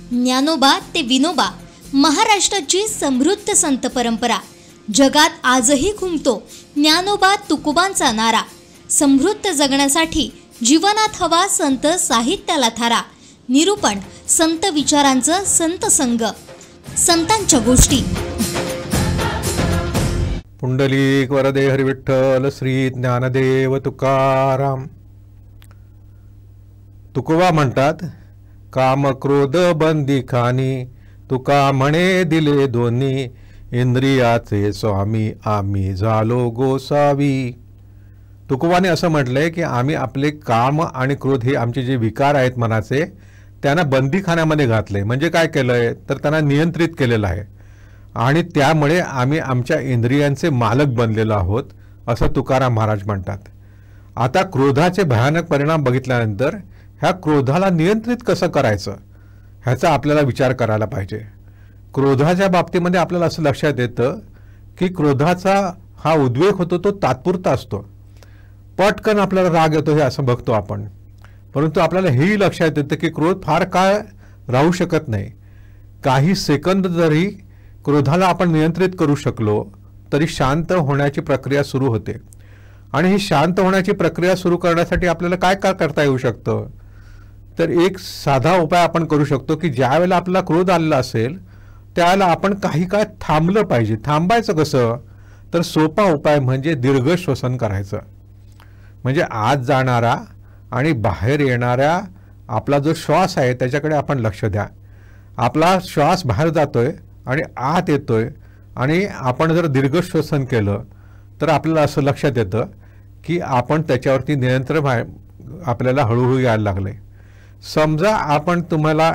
ज्ञानोबा ते विनोबा, महाराष्ट्राची समृद्ध संत परंपरा. जगात आजही घुमतो ज्ञानोबा तुकोबांचा नारा. समृद्ध जगण्यासाठी जीवनात हवा संत साहित्याला थारा. निरूपण संत विचारांचं संत संग, संतांच्या गोष्टी. पुंडलिक वरदे हरी विठ्ठल श्री ज्ञानदेव तुकाराम. तुकोबा म्हणतात, काम क्रोध बंदी खानी, तुका म्हणे दिले दोन्ही, इंद्रियाचे स्वामी आम्ही झालो गोसावी. तुकोबाने असं म्हटलंय की आम्ही आपले काम आणि क्रोध हे आमचे जे विकार आहेत मनाचे, त्यांना बंदीखान्यामध्ये घातले. म्हणजे काय केलंय तर त्यांना नियंत्रित केलेलं आहे आणि त्यामुळे आम्ही आमच्या इंद्रियांचे मालक बनलेलो आहोत, असं तुकाराम महाराज म्हणतात. आता क्रोधाचे भयानक परिणाम बघितल्यानंतर ह्या क्रोधाला नियंत्रित कसं करायचं ह्याचा आपल्याला विचार करायला पाहिजे. क्रोधाच्या बाबतीमध्ये आपल्याला असं लक्षात येतं की क्रोधाचा हा उद्वेग होतो तो तात्पुरता असतो. पटकन आपल्याला राग येतो हे असं बघतो आपण, परंतु आपल्याला हेही लक्षात येतं की क्रोध फार काळ राहू शकत नाही. काही सेकंद जरी क्रोधाला आपण नियंत्रित करू शकलो तरी शांत होण्याची प्रक्रिया सुरू होते. आणि ही शांत होण्याची प्रक्रिया सुरू करण्यासाठी आपल्याला काय काय करता येऊ शकतं तर एक साधा उपाय आपण करू शकतो की ज्या वेळेला आपला क्रोध आलेला असेल त्यावेळेला आपण काही काळ थांबलं पाहिजे. थांबायचं कसं तर सोपा उपाय म्हणजे दीर्घ श्वसन करायचं. म्हणजे आत जाणारा आणि बाहेर येणाऱ्या आपला जो श्वास आहे त्याच्याकडे आपण लक्ष द्या. आपला श्वास बाहेर जातोय आणि आत येतोय आणि आपण जर दीर्घ श्वसन केलं तर आपल्याला असं लक्षात येतं की आपण त्याच्यावरती नियंत्रण आपल्याला हळूहळू यायला लागले. समजा आपण तुम्हाला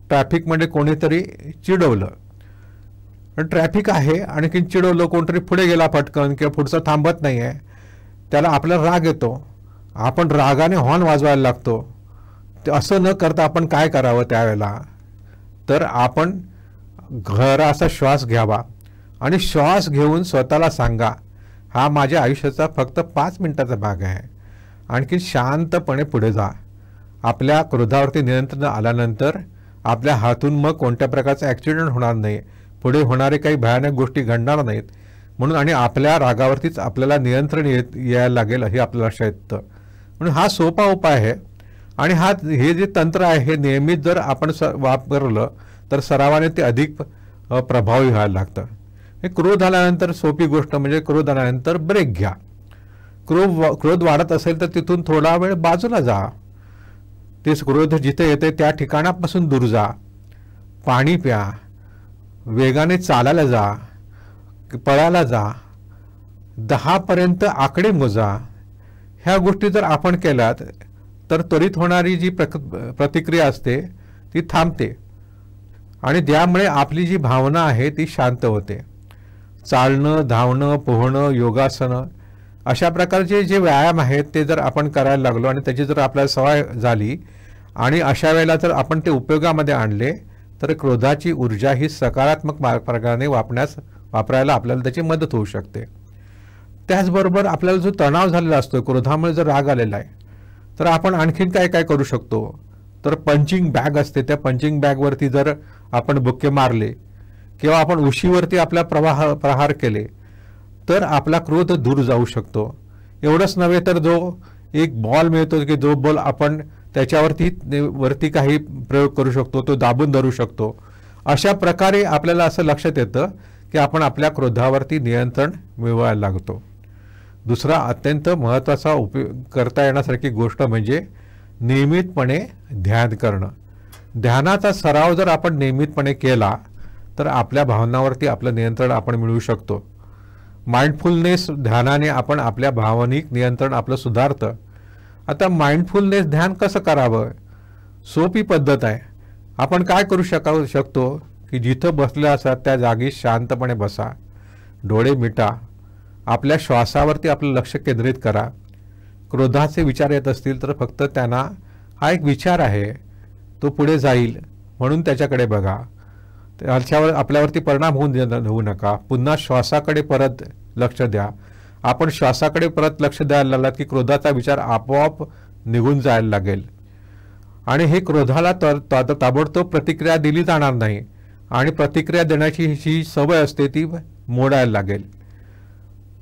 ट्रॅफिकमध्ये कोणीतरी चिडवलं, ट्रॅफिक आहे आणखीन चिडवलं, कोणतरी पुढे गेला पटकन किंवा पुढचं थांबत नाही आहे, त्याला आपल्याला राग येतो, आपण रागाने हॉर्न वाजवायला लागतो. असं न करता आपण काय करावं त्यावेळेला तर आपण घराचा श्वास घ्यावा आणि श्वास घेऊन स्वतःला सांगा, हा माझ्या आयुष्याचा फक्त 5 मिनिटाचा भाग आहे, आणखी शांतपणे पुढे जा. आपल्या क्रोधावरती नियंत्रण आल्यानंतर आपल्या हातून मग कोणत्या प्रकारचा ॲक्सिडेंट होणार नाही, पुढे होणारे काही भयानक गोष्टी घडणार नाहीत म्हणून, आणि आपल्या रागावरतीच आपल्याला नियंत्रण यायला लागेल हे आपल्याला लक्षात येतं. म्हणून हा सोपा उपाय आहे आणि हे जे तंत्र आहे हे नियमित जर आपण वापरलं तर सरावाने ते अधिक प्रभावी व्हायला लागतं. हे क्रोध आल्यानंतर सोपी गोष्ट म्हणजे क्रोध आल्यानंतर ब्रेक घ्या. क्रोध वाढत असेल तर तिथून थोडा वेळ बाजूला जा. ते क्रोध जिथे येते त्या ठिकाणापासून दूर जा. पाणी प्या, वेगाने चालायला जा, पळायला जा, 10 पर्यंत आकडे मोजा. ह्या गोष्टी जर आपण केल्यात तर त्वरित होणारी जी प्रतिक्रिया असते ती थांबते आणि त्यामुळे आपली जी भावना आहे ती शांत होते. चालणं, धावणं, पोहणं, योगासनं अशा प्रकारचे जे व्यायाम आहेत ते जर आपण करायला लागलो आणि त्याची जर आपल्याला सवय झाली आणि अशा वेळेला जर आपण ते उपयोगामध्ये आणले तर क्रोधाची ऊर्जा ही सकारात्मक मार्गाने वापरायला आपल्याला त्याची मदत होऊ शकते. त्याचबरोबर आपल्याला जो तणाव झालेला असतो, क्रोधामुळे जर राग आलेला आहे तर आपण आणखीन काय काय करू शकतो तर पंचिंग बॅग असते, त्या पंचिंग बॅगवरती जर आपण बुक्के मारले किंवा आपण उशीवरती आपला प्रहार केले तर आपला क्रोध दूर जाऊ शकतो. एवढंच नव्हे तर जो एक बॉल मिळतो की जो बॉल आपण त्याच्यावरती काही प्रयोग करू शकतो, तो दाबून धरू शकतो. अशा प्रकारे आपल्याला असं लक्षात येतं की आपण आपल्या क्रोधावरती नियंत्रण मिळवायला लागतो. दुसरा अत्यंत महत्त्वाचा उपयोग करता येण्यासारखी गोष्ट म्हणजे नियमितपणे ध्यान करणं. ध्यानाचा सराव जर आपण नियमितपणे केला तर आपल्या भावनांवरती आपलं नियंत्रण आपण मिळवू शकतो. माइंडफुलनेस ध्यानाने आपण आपल्या भावनिक नियंत्रण आपलं सुधारतं. आता माइंडफुलनेस ध्यान कसं करावं? सोपी पद्धत आहे. आपण काय करू शकतो की जिथं बसले असाल त्या जागी शांतपणे बसा, डोळे मिटा, आपल्या श्वासावरती आपलं लक्ष केंद्रित करा. क्रोधाचे विचार येत असतील तर फक्त त्यांना हा एक विचार आहे, तो पुढे जाईल म्हणून त्याच्याकडे बघा, त्याच्यावर आपल्यावरती परिणाम होऊ नका. पुन्हा श्वासाकडे परत लक्ष द्या. आपण श्वासाकडे परत लक्ष द्यायला लागलात की क्रोधाचा विचार आपोआप निघून जायला लागेल. आणि हे क्रोधाला ताबडतोब प्रतिक्रिया दिली जाणार नाही आणि प्रतिक्रिया देण्याची जी सवय असते ती मोडायला लागेल.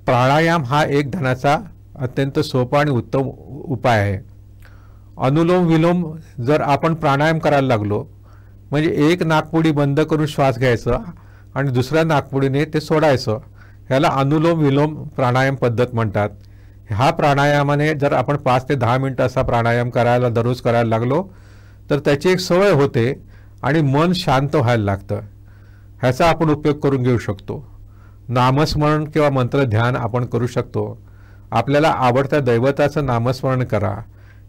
प्राणायाम हा एक ध्यानाचा अत्यंत सोपा आणि उत्तम उपाय आहे. अनुलोम विलोम जर आपण प्राणायाम करायला लागलो म्हणजे एक नाकपुडी बंद करून श्वास घ्यायचा आणि दुसऱ्या नाकपुडीने ते सोडायचं, ह्याला अनुलोम विलोम प्राणायाम पद्धत म्हणतात. ह्या प्राणायामाने जर आपण 5 ते 10 मिनिटं असा प्राणायाम दररोज करायला लागलो तर त्याची एक सवय होते आणि मन शांत व्हायला लागतं. ह्याचा आपण उपयोग करून घेऊ शकतो. नामस्मरण किंवा मंत्र ध्यान आपण करू शकतो. आपल्याला आवडत्या दैवताचं नामस्मरण करा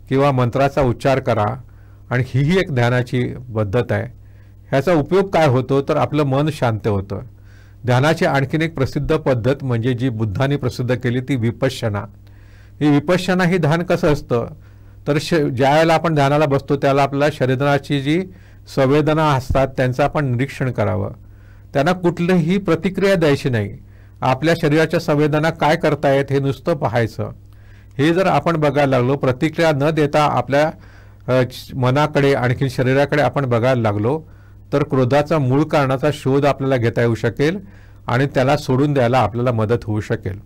किंवा मंत्राचा उच्चार करा आणि ही एक ध्यानाची पद्धत आहे. ह्याचा उपयोग काय होतो तर आपलं मन शांत होतं. ध्यानाची आणखीन एक प्रसिद्ध पद्धत म्हणजे जी बुद्धांनी प्रसिद्ध केली ती विपश्यना. ही विपश्यना ही ध्यान कसं असतं तर ज्या वेळेला आपण ध्यानाला बसतो त्याला आपल्याला शरीराची जी संवेदना असतात त्यांचं आपण निरीक्षण करावं. त्यांना कुठलीही प्रतिक्रिया द्यायची नाही. आपल्या शरीराच्या संवेदना काय करतायत हे नुसतं पाहायचं. हे जर आपण बघायला लागलो, प्रतिक्रिया न देता आपल्या मनाकडे आणखी शरीराकडे आपण बघायला लागलो तर क्रोधाचा मूळ कारणाचा शोध आपल्याला घेता येऊ शकेल आणि त्याला सोडून द्यायला आपल्याला मदत होऊ शकेल.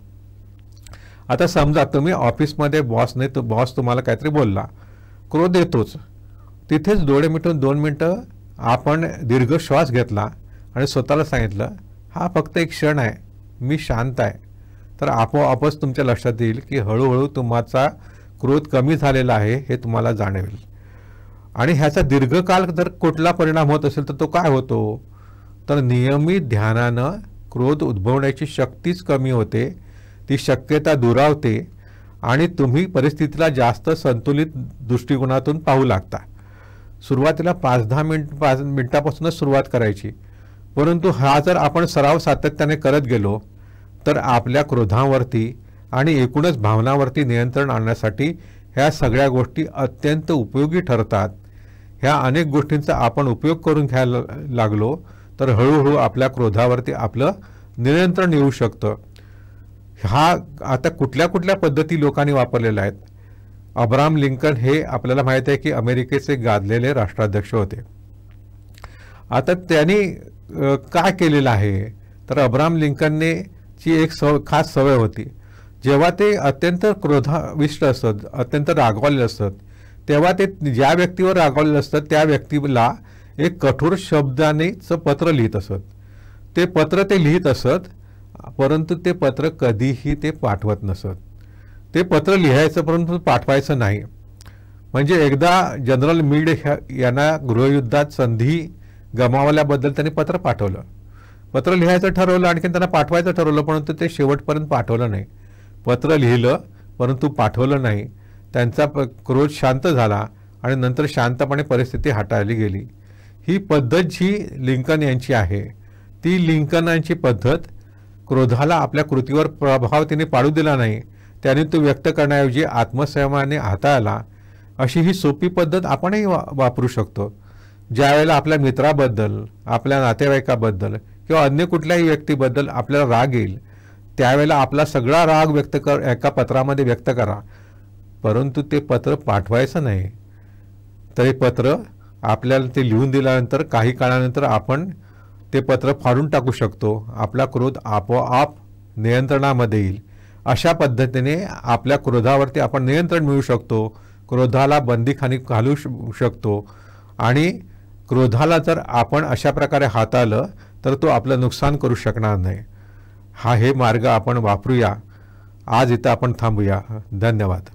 आता समजा तुम्ही ऑफिसमध्ये बॉस तुम्हाला काहीतरी बोलला, क्रोध येतोच. तिथेच डोळे मिटून 2 मिनटं आपण दीर्घ श्वास घेतला आणि स्वतःला सांगितलं हा फक्त एक क्षण आहे, मी शांत आहे, तर आपोआपच तुमच्या लक्षात येईल की हळूहळू तुमचा क्रोध कमी झालेला आहे हे तुम्हाला जाणवेल. आणि ह्याचा दीर्घकाळ जर कुठला परिणाम होत असेल तर तो काय होतो तर नियमित ध्यानानं क्रोध उद्भवण्याची शक्तीच कमी होते, ती शक्यता दुरावते आणि तुम्ही परिस्थितीला जास्त संतुलित दृष्टिकोनातून पाहू लागता. सुरुवातीला 5-10 मिनिटापासूनच सुरुवात करायची, परंतु हा जर आपण सराव सातत्याने करत गेलो तर आपल्या क्रोधावरती आणि एकूणच भावनावरती नियंत्रण आणण्यासाठी ह्या सगळ्या गोष्टी अत्यंत उपयोगी ठरतात. ह्या अनेक गोष्टींचा आपण उपयोग करून घ्यायला लागलो तर हळूहळू आपल्या क्रोधावरती आपलं नियंत्रण येऊ शकतं. हा आता कुठल्या कुठल्या पद्धती लोकांनी वापरलेल्या आहेत. अब्राहम लिंकन हे आपल्याला माहीत आहे की अमेरिकेचे गाजलेले राष्ट्राध्यक्ष होते. आता त्यांनी काय केलेलं आहे तर अब्राहम लिंकनने ची एक खास सवय होती. जेव्हा ते अत्यंत क्रोधाविष्ट असत, अत्यंत रागवलेले असत, तेव्हा ते ज्या व्यक्तीवर रागवलेले असतात त्या व्यक्तीला एक कठोर शब्दानेच पत्र लिहित असत. ते पत्र ते लिहित असत, परंतु ते पत्र कधीही ते पाठवत नसत. ते पत्र लिहायचं परंतु पाठवायचं नाही. म्हणजे एकदा जनरल मीड यांना गृहयुद्धात संधी गमावल्याबद्दल त्यांनी पत्र पाठवलं. पत्र लिहायचं ठरवलं, आणखी त्यांना पाठवायचं ठरवलं, परंतु ते शेवटपर्यंत पाठवलं नाही. पत्र लिहिलं परंतु पाठवलं नाही. त्यांचा क्रोध शांत झाला आणि नंतर शांतपणे परिस्थिती हाताळली गेली. ही पद्धत जी लिंकन यांची आहे ती लिंकनांची पद्धत क्रोधाला आपल्या कृतीवर प्रभाव तिने पाडू दिला नाही, त्याने तो व्यक्त करण्याऐवजी आत्मसंयमाने हाताळला. अशी ही सोपी पद्धत आपणही वापरू शकतो. ज्यावेळेला आपल्या मित्राबद्दल, आपल्या नातेवाईकाबद्दल किंवा अन्य कुठल्याही व्यक्तीबद्दल आपल्याला राग येईल त्यावेळेला आपला सगळा राग एका पत्रामध्ये व्यक्त करा, परंतु ते पत्र पाठवायचं नाही. तर हे पत्र आपल्याला ते लिहून दिल्यानंतर काही काळानंतर आपण ते पत्र फाडून टाकू शकतो. आपला क्रोध आपोआप नियंत्रणामध्ये येईल. अशा पद्धतीने आपल्या क्रोधावरती आपण नियंत्रण मिळवू शकतो, क्रोधाला बंदीखानी घालू शकतो. आणि क्रोधाला जर आपण अशा प्रकारे हाताळलं तर तो आपलं नुकसान करू शकणार नाही. हे मार्ग आपण वापरूया. आज इथं आपण थांबूया. धन्यवाद.